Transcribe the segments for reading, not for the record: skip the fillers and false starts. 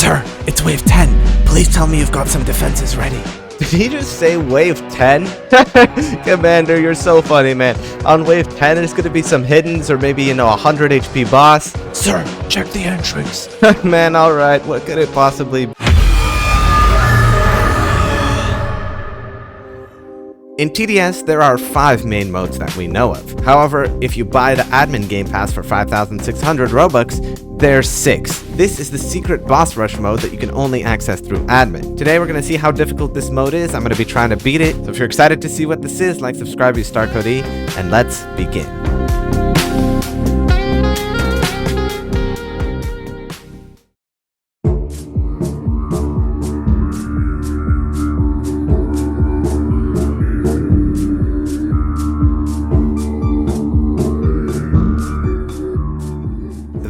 Sir, it's wave 10. Please tell me you've got some defenses ready. Did he just say wave 10? Commander, you're so funny, man. On wave 10, there's gonna be some hiddens or maybe, 100 HP boss. Sir, check the entrance. Man, alright, what could it possibly be? In TDS, there are 5 main modes that we know of. However, if you buy the admin game pass for 5,600 Robux, there's 6. This is the secret boss rush mode that you can only access through admin. Today we're going to see how difficult this mode is. I'm going to be trying to beat it. So if you're excited to see what this is, like, subscribe, use star code E, and let's begin.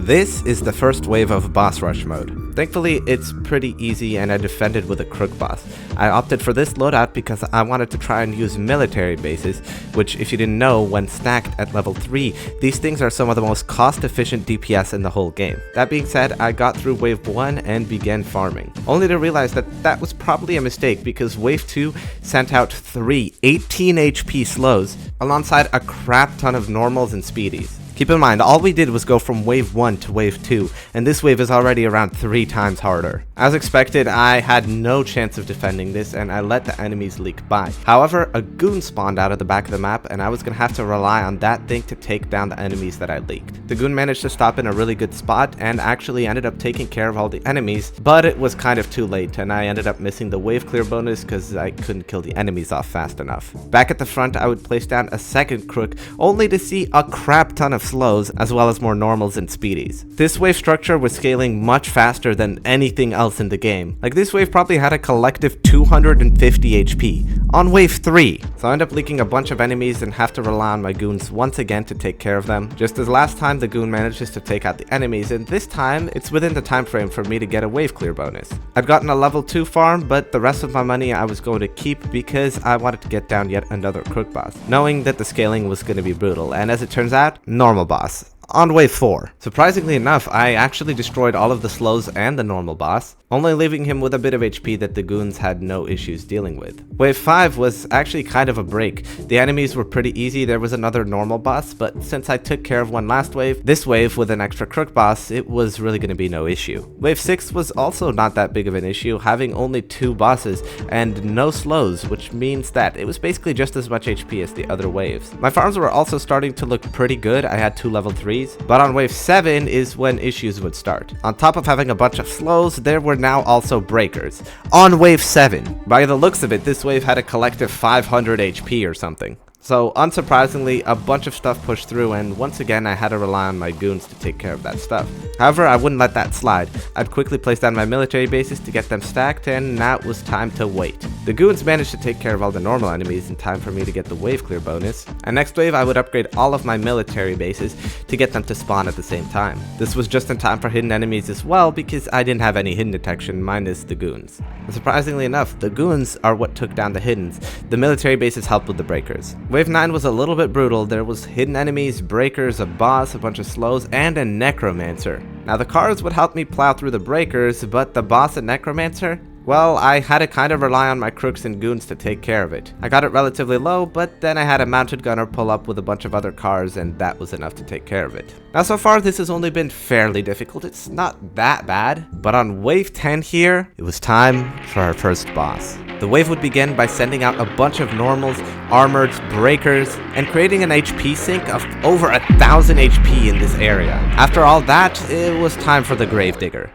This is the first wave of boss rush mode. Thankfully, it's pretty easy and I defended with a crook boss. I opted for this loadout because I wanted to try and use military bases, which, if you didn't know, when stacked at level 3, these things are some of the most cost-efficient DPS in the whole game. That being said, I got through wave 1 and began farming, only to realize that that was probably a mistake because wave 2 sent out 3 18 HP slows alongside a crap ton of normals and speedies. Keep in mind, all we did was go from wave 1 to wave 2, and this wave is already around 3 times harder. As expected, I had no chance of defending this, and I let the enemies leak by. However, a goon spawned out of the back of the map, and I was going to have to rely on that thing to take down the enemies that I leaked. The goon managed to stop in a really good spot, and actually ended up taking care of all the enemies, but it was kind of too late, and I ended up missing the wave clear bonus because I couldn't kill the enemies off fast enough. Back at the front, I would place down a second crook, only to see a crap ton of slows, as well as more normals and speedies. This wave structure was scaling much faster than anything else in the game. Like, this wave probably had a collective 250 HP on wave 3. So I end up leaking a bunch of enemies and have to rely on my goons once again to take care of them. Just as last time, the goon manages to take out the enemies, and this time it's within the time frame for me to get a wave clear bonus. I'd gotten a level 2 farm, but the rest of my money I was going to keep because I wanted to get down yet another crook boss, knowing that the scaling was going to be brutal, and as it turns out, normal boss on wave 4. Surprisingly enough, I actually destroyed all of the slows and the normal boss, only leaving him with a bit of HP that the goons had no issues dealing with. Wave 5 was actually kind of a break. The enemies were pretty easy. There was another normal boss, but since I took care of one last wave, this wave with an extra crook boss, it was really going to be no issue. Wave 6 was also not that big of an issue, having only 2 bosses and no slows, which means that it was basically just as much HP as the other waves. My farms were also starting to look pretty good. I had 2 level 3s, but on wave 7 is when issues would start. On top of having a bunch of slows, there were now also breakers on wave 7. By the looks of it, this wave had a collective 500 HP or something. So, unsurprisingly, a bunch of stuff pushed through, and once again I had to rely on my goons to take care of that stuff. However, I wouldn't let that slide. I'd quickly place down my military bases to get them stacked, and now it was time to wait. The goons managed to take care of all the normal enemies in time for me to get the wave clear bonus, and next wave I would upgrade all of my military bases to get them to spawn at the same time. This was just in time for hidden enemies as well, because I didn't have any hidden detection minus the goons. And surprisingly enough, the goons are what took down the hiddens. The military bases helped with the breakers. Wave 9 was a little bit brutal. There was hidden enemies, breakers, a boss, a bunch of slows, and a necromancer. Now the cars would help me plow through the breakers, but the boss and necromancer? Well, I had to kind of rely on my crooks and goons to take care of it. I got it relatively low, but then I had a mounted gunner pull up with a bunch of other cars, and that was enough to take care of it. Now so far this has only been fairly difficult. It's not that bad, but on wave 10 here, it was time for our first boss. The wave would begin by sending out a bunch of normals, armored, breakers, and creating an HP sink of over 1,000 HP in this area. After all that, it was time for the Gravedigger.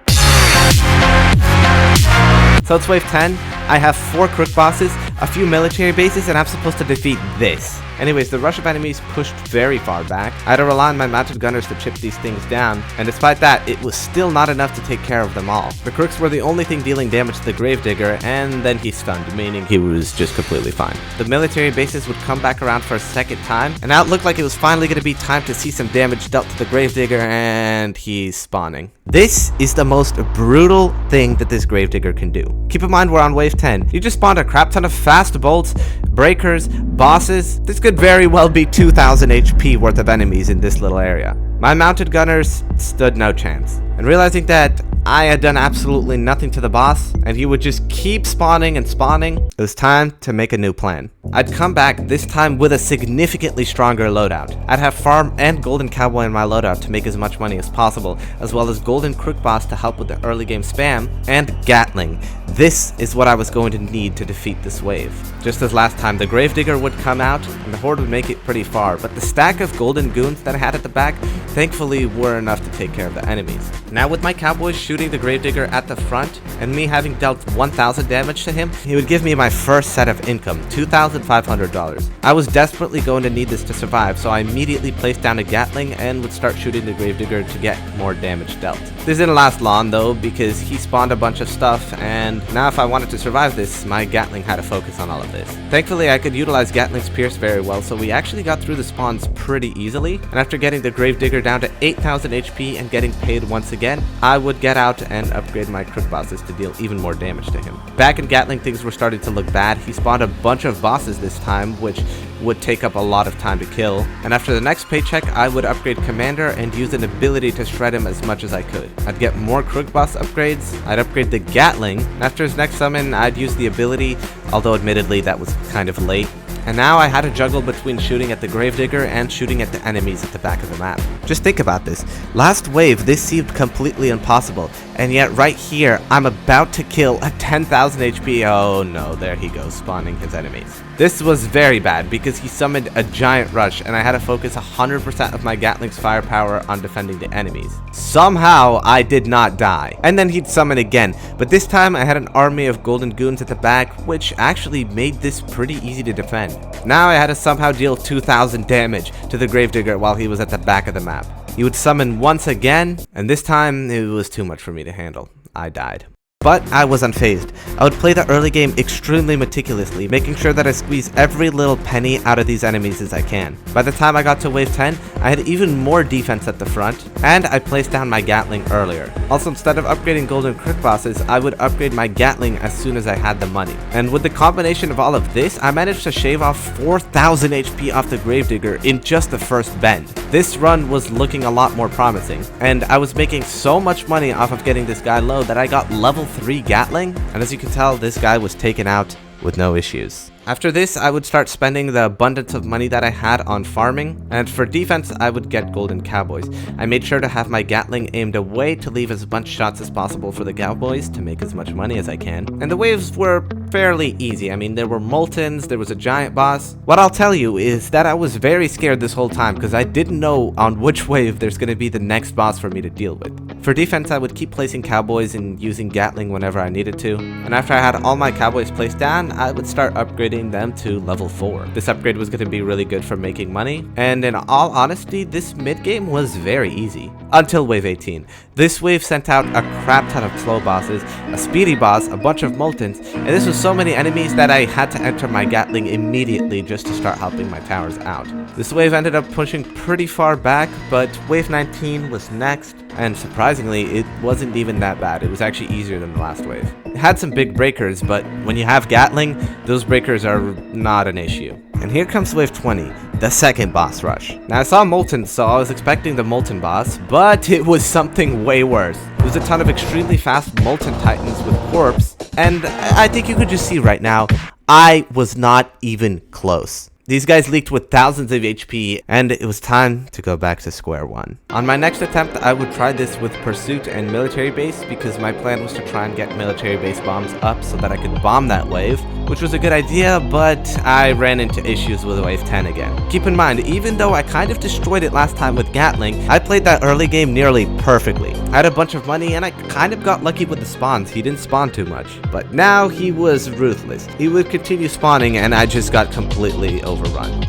So it's wave 10, I have 4 crook bosses, a few military bases, and I'm supposed to defeat this. Anyways, the rush of enemies pushed very far back. I had to rely on my mounted gunners to chip these things down, and despite that, it was still not enough to take care of them all. The crooks were the only thing dealing damage to the Gravedigger, and then he stunned, meaning he was just completely fine. The military bases would come back around for a second time, and now it looked like it was finally going to be time to see some damage dealt to the Gravedigger, and he's spawning. This is the most brutal thing that this Gravedigger can do. Keep in mind we're on wave 10. You just spawned a crap ton of fast bolts, breakers, bosses. This could very well be 2,000 HP worth of enemies in this little area. My mounted gunners stood no chance. And realizing that I had done absolutely nothing to the boss, and he would just keep spawning and spawning, it was time to make a new plan. I'd come back, this time with a significantly stronger loadout. I'd have Farm and Golden Cowboy in my loadout to make as much money as possible, as well as Golden Crook Boss to help with the early game spam, and Gatling. This is what I was going to need to defeat this wave. Just as last time, the Gravedigger would come out, and the Horde would make it pretty far, but the stack of Golden Goons that I had at the back, thankfully were enough to take care of the enemies. Now with my Cowboys shooting the Gravedigger at the front, and me having dealt 1,000 damage to him, he would give me my first set of income, $2,500. I was desperately going to need this to survive, so I immediately placed down a Gatling and would start shooting the Gravedigger to get more damage dealt. This didn't last long though, because he spawned a bunch of stuff, and now if I wanted to survive this, my Gatling had to focus on all of this. Thankfully, I could utilize Gatling's Pierce very well, so we actually got through the spawns pretty easily, and after getting the Gravedigger down to 8,000 HP and getting paid once again, I would get out and upgrade my Crook Bosses to deal even more damage to him. Back in Gatling, things were starting to look bad. He spawned a bunch of bosses this time, which would take up a lot of time to kill, and after the next paycheck, I would upgrade Commander and use an ability to shred him as much as I could. I'd get more Crook Boss upgrades, I'd upgrade the Gatling, and after his next summon, I'd use the ability, although admittedly that was kind of late. And now I had to juggle between shooting at the Gravedigger and shooting at the enemies at the back of the map. Just think about this. Last wave, this seemed completely impossible, and yet right here, I'm about to kill a 10,000 HP. Oh no, there he goes, spawning his enemies. This was very bad because he summoned a giant rush, and I had to focus 100% of my Gatling's firepower on defending the enemies. Somehow, I did not die. And then he'd summon again, but this time I had an army of Golden Goons at the back, which actually made this pretty easy to defend. Now I had to somehow deal 2,000 damage to the Gravedigger while he was at the back of the map. He would summon once again, and this time it was too much for me to handle. I died. But I was unfazed. I would play the early game extremely meticulously, making sure that I squeeze every little penny out of these enemies as I can. By the time I got to wave 10, I had even more defense at the front, and I placed down my Gatling earlier. Also, instead of upgrading Golden Crook Bosses, I would upgrade my Gatling as soon as I had the money. And with the combination of all of this, I managed to shave off 4,000 HP off the Gravedigger in just the first bend. This run was looking a lot more promising, and I was making so much money off of getting this guy low that I got level 3 Gatling, and as you can tell, this guy was taken out with no issues. After this, I would start spending the abundance of money that I had on farming, and for defense, I would get Golden Cowboys. I made sure to have my Gatling aimed away to leave as much shots as possible for the Cowboys to make as much money as I can, and the waves were fairly easy. I mean, there were Moltons, there was a giant boss. What I'll tell you is that I was very scared this whole time because I didn't know on which wave there's going to be the next boss for me to deal with. For defense, I would keep placing Cowboys and using Gatling whenever I needed to, and after I had all my Cowboys placed down, I would start upgrading them to level 4. This upgrade was going to be really good for making money, and in all honesty, this mid-game was very easy. Until wave 18. This wave sent out a crap ton of slow bosses, a speedy boss, a bunch of Moltons, and this was so many enemies that I had to enter my Gatling immediately just to start helping my towers out. This wave ended up pushing pretty far back, but wave 19 was next, and surprisingly, it wasn't even that bad. It was actually easier than the last wave. It had some big breakers, but when you have Gatling, those breakers are not an issue. And here comes wave 20, the second boss rush. Now I saw Molten, so I was expecting the Molten boss, but it was something way worse. It was a ton of extremely fast Molten Titans with Corpse, and I think you could just see right now, I was not even close. These guys leaked with thousands of HP, and it was time to go back to square one. On my next attempt, I would try this with Pursuit and Military Base, because my plan was to try and get Military Base bombs up so that I could bomb that wave, which was a good idea, but I ran into issues with wave 10 again. Keep in mind, even though I kind of destroyed it last time with Gatling, I played that early game nearly perfectly. I had a bunch of money, and I kind of got lucky with the spawns. He didn't spawn too much, but now he was ruthless. He would continue spawning, and I just got completely overrun.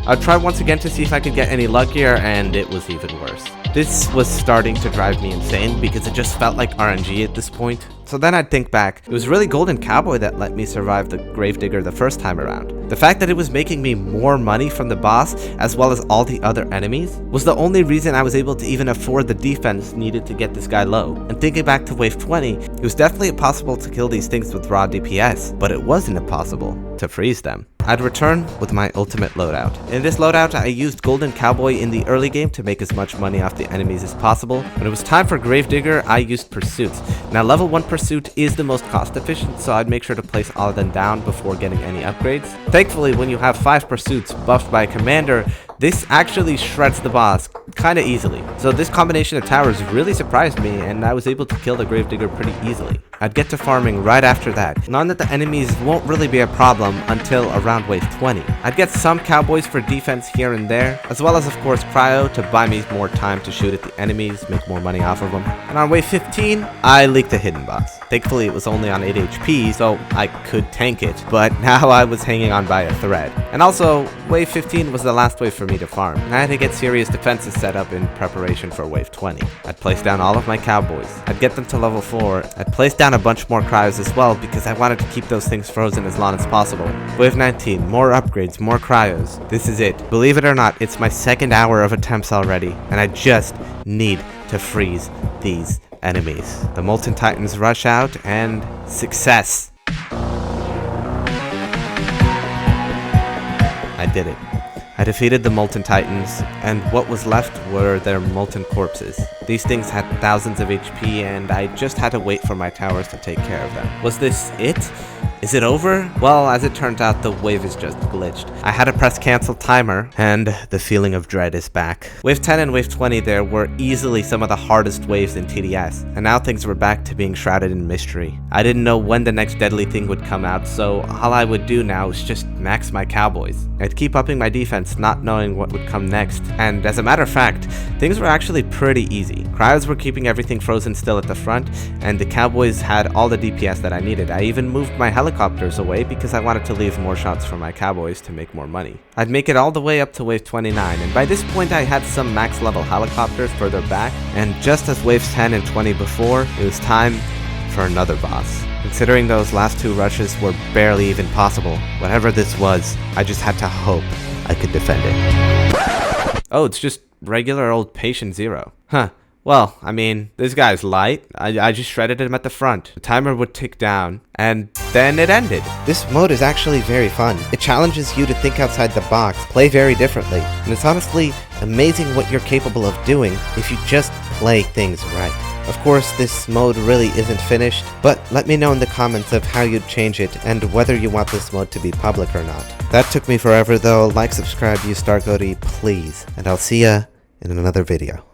I'd try once again to see if I could get any luckier, and it was even worse. This was starting to drive me insane because it just felt like RNG at this point. So then I'd think back, it was really Golden Cowboy that let me survive the Gravedigger the first time around. The fact that it was making me more money from the boss, as well as all the other enemies, was the only reason I was able to even afford the defense needed to get this guy low. And thinking back to wave 20, it was definitely impossible to kill these things with raw DPS, but it wasn't impossible to freeze them. I'd return with my ultimate loadout. In this loadout, I used Golden Cowboy in the early game to make as much money off the enemies as possible. When it was time for Gravedigger, I used Pursuits. Now level 1 Pursuit is the most cost efficient, so I'd make sure to place all of them down before getting any upgrades. Thankfully, when you have 5 Pursuits buffed by a commander, this actually shreds the boss kinda easily. So this combination of towers really surprised me, and I was able to kill the Gravedigger pretty easily. I'd get to farming right after that, knowing that the enemies won't really be a problem until around wave 20. I'd get some cowboys for defense here and there, as well as of course cryo to buy me more time to shoot at the enemies, make more money off of them. And on wave 15, I leaked a hidden boss. Thankfully it was only on 8 HP, so I could tank it, but now I was hanging on by a thread. And also, wave 15 was the last wave for me to farm, and I had to get serious defenses set up in preparation for wave 20. I'd place down all of my cowboys. I'd get them to level 4. I'd place down a bunch more cryos as well because I wanted to keep those things frozen as long as possible. Wave 19, more upgrades, more cryos. This is it. Believe it or not, it's my second hour of attempts already, and I just need to freeze these enemies. The Molten Titans rush out, and success! I did it. I defeated the Molten Titans, and what was left were their molten corpses. These things had thousands of HP, and I just had to wait for my towers to take care of them. Was this it? Is it over? Well, as it turns out, the wave is just glitched. I had to press cancel timer, and the feeling of dread is back. Wave 10 and wave 20 there were easily some of the hardest waves in TDS, and now things were back to being shrouded in mystery. I didn't know when the next deadly thing would come out, so all I would do now is just max my cowboys. I'd keep upping my defense, not knowing what would come next, and as a matter of fact, things were actually pretty easy. Cryos were keeping everything frozen still at the front, and the cowboys had all the DPS that I needed. I even moved my helicopters away because I wanted to leave more shots for my cowboys to make more money. I'd make it all the way up to wave 29, and by this point I had some max level helicopters further back, and just as waves 10 and 20 before, it was time for another boss. Considering those last 2 rushes were barely even possible, whatever this was, I just had to hope I could defend it. Oh, it's just regular old Patient Zero. Huh. Well, I mean, this guy's light. I just shredded him at the front. The timer would tick down, and then it ended. This mode is actually very fun. It challenges you to think outside the box, play very differently, and it's honestly amazing what you're capable of doing if you just play things right. Of course, this mode really isn't finished, but let me know in the comments of how you'd change it and whether you want this mode to be public or not. That took me forever though. Like, subscribe, use Stargoaty, please, and I'll see ya in another video.